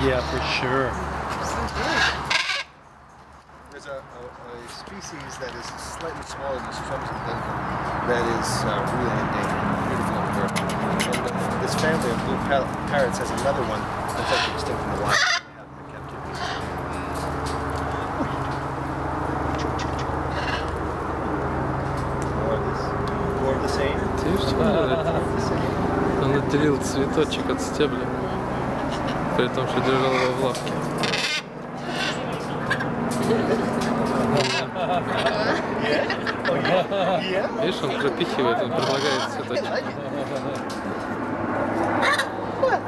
Yeah, for sure. There's a species that is slightly smaller than this that is really endangered. Beautiful little bird. And this family of blue parrots has another one that's actually extinct in the wild. They have in captivity. More of the same. Ты что это? Он отделил цветочек от стебля, при том, что держал его в лапке. Видишь, он пропихивает, он предлагает цветочек.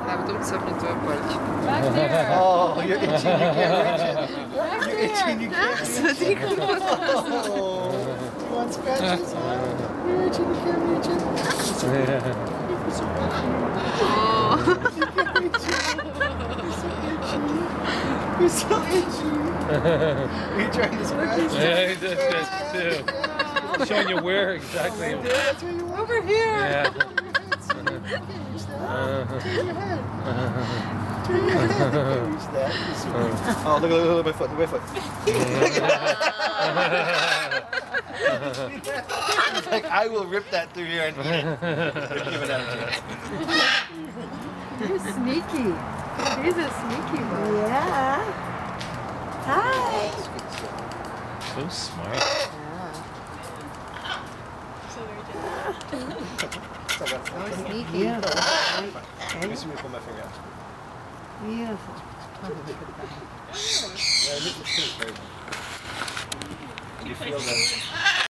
А потом цапнет твой пальчик. Oh, you're itching, you can't reach it. You're itching, you can't reach it. Смотри, как он. Oh, you want scratches? You're itching, you can't reach it. You're so itchy. Are you trying to scratch? Yeah, he does that too. Showing you where exactly. That's where you want. Over here. Yeah. Turn your head. Turn your head. Reach that. Oh, look at my foot. Look at my foot. It's like, I will rip that through here and eat it. Give it out to you. You're sneaky. He's a sneaky one. Yeah. Hi. So smart. So sneaky. Yeah. Let me see me put my finger out. Beautiful. Yeah, it feels very good. You feel that?